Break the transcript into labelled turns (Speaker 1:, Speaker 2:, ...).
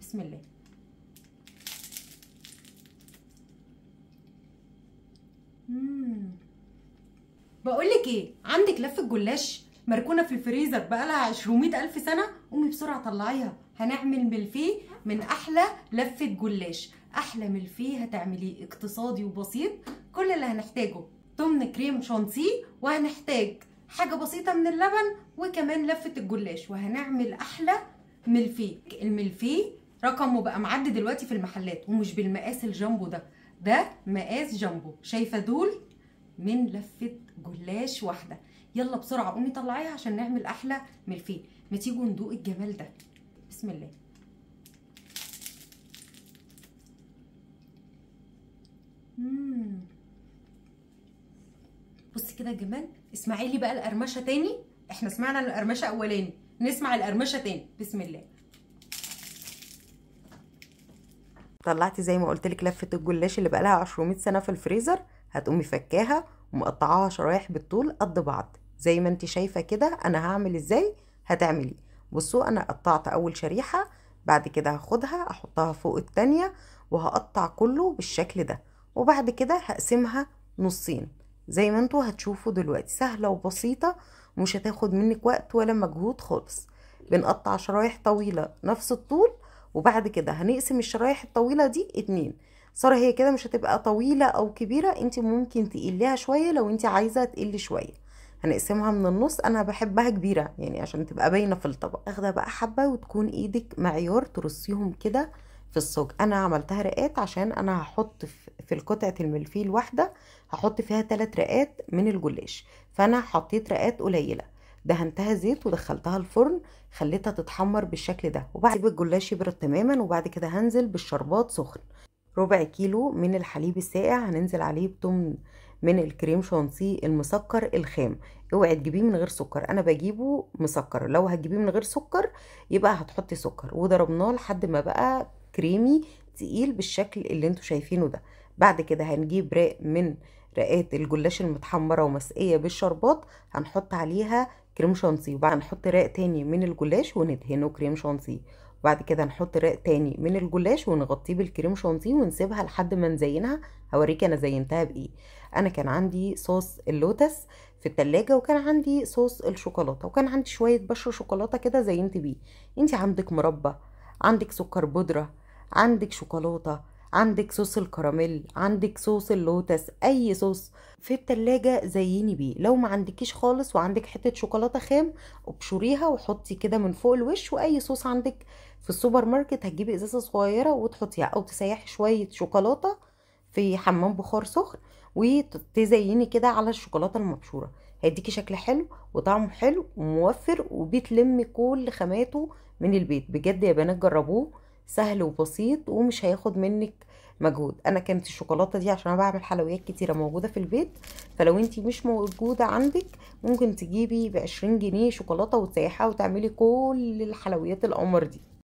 Speaker 1: بسم الله. بقولك ايه، عندك لفه جلاش مركونه في الفريزر بقالها 200,000 سنه؟ قومي بسرعه طلعيها، هنعمل ملفيه من احلى لفه جلاش. احلى ملفيه هتعمليه اقتصادي وبسيط. كل اللي هنحتاجه تمن كريم شانتيه، وهنحتاج حاجه بسيطه من اللبن، وكمان لفه الجلاش، وهنعمل احلى ملفيه. الملفيه رقمه بقى معدي دلوقتي في المحلات، ومش بالمقاس الجامبو ده مقاس جامبو. شايفه دول من لفه جلاش واحده. يلا بسرعه قومي طلعيها عشان نعمل احلى ملفيه. ما تيجوا ندوق الجمال ده. بسم الله. بصي كده الجمال. اسمعي لي بقى القرمشه تاني. احنا سمعنا القرمشه اولاني، نسمع القرمشه تاني. بسم الله. طلعتي زي ما قلت لك لفه الجلاش اللي بقالها 200 سنه في الفريزر. هتقومي فكاها ومقطعاها شرايح بالطول قد بعض زي ما انت شايفه كده. انا هعمل ازاي هتعملي. بصوا انا قطعت اول شريحه، بعد كده هاخدها احطها فوق التانية وهقطع كله بالشكل ده، وبعد كده هقسمها نصين زي ما انتوا هتشوفوا دلوقتي. سهله وبسيطه ومش هتاخد منك وقت ولا مجهود خالص. بنقطع شرايح طويله نفس الطول، وبعد كده هنقسم الشرايح الطويله دي اتنين. صار هي كده مش هتبقى طويله او كبيره، انت ممكن تقليها شويه لو انت عايزه تقلي شويه. هنقسمها من النص، انا بحبها كبيره يعني عشان تبقى باينه في الطبق. اخده بقى حبه وتكون ايدك معيار ترصيهم كده في الصاج. انا عملتها رقات عشان انا هحط في القطعه الملفيه الواحده هحط فيها 3 رقات من الجلاش، فانا حطيت رقات قليله. دهنتها زيت ودخلتها الفرن، خليتها تتحمر بالشكل ده، وبعد سيب الجلاش يبرد تماما. وبعد كده هنزل بالشربات سخن. ربع كيلو من الحليب الساقع هننزل عليه بتمن من الكريم شانتيه المسكر الخام. اوعي تجيبيه من غير سكر، انا بجيبه مسكر. لو هتجيبيه من غير سكر يبقى هتحطي سكر. وضربناه لحد ما بقى كريمي تقيل بالشكل اللي انتوا شايفينه ده. بعد كده هنجيب راق من رقات الجلاش المتحمره ومسقيه بالشربات، هنحط عليها كريم شانتيه، وبعد نحط راق تاني من الجلاش وندهنه كريم شانتيه. وبعد كده نحط راق تاني من الجلاش ونغطيه بالكريم شانتيه ونسيبها لحد ما نزينها. هوريكي انا زينتها بايه. انا كان عندي صوص اللوتس في التلاجة، وكان عندي صوص الشوكولاته، وكان عندي شويه بشر شوكولاته كده زينت بيه. انتي عندك مربى، عندك سكر بودره، عندك شوكولاته، عندك صوص الكراميل، عندك صوص اللوتس، اي صوص في التلاجة زيني بيه. لو ما عندكيش خالص وعندك حتة شوكولاتة خام ابشريها وحطي كده من فوق الوش. واي صوص عندك في السوبر ماركت هتجيبي ازازة صغيرة وتحطيها، او تسيحي شوية شوكولاتة في حمام بخار سخن وتزيني كده على الشوكولاتة المبشورة. هيديكي شكل حلو وطعمه حلو وموفر، وبيتلم كل خاماته من البيت. بجد يا بنات جربوه، سهل وبسيط ومش هياخد منك مجهود. انا كانت الشوكولاته دي عشان انا بعمل حلويات كتيره موجوده في البيت، فلو انتي مش موجوده عندك ممكن تجيبي ب20 جنيه شوكولاته وتسيحها وتعملي كل الحلويات القمر دي.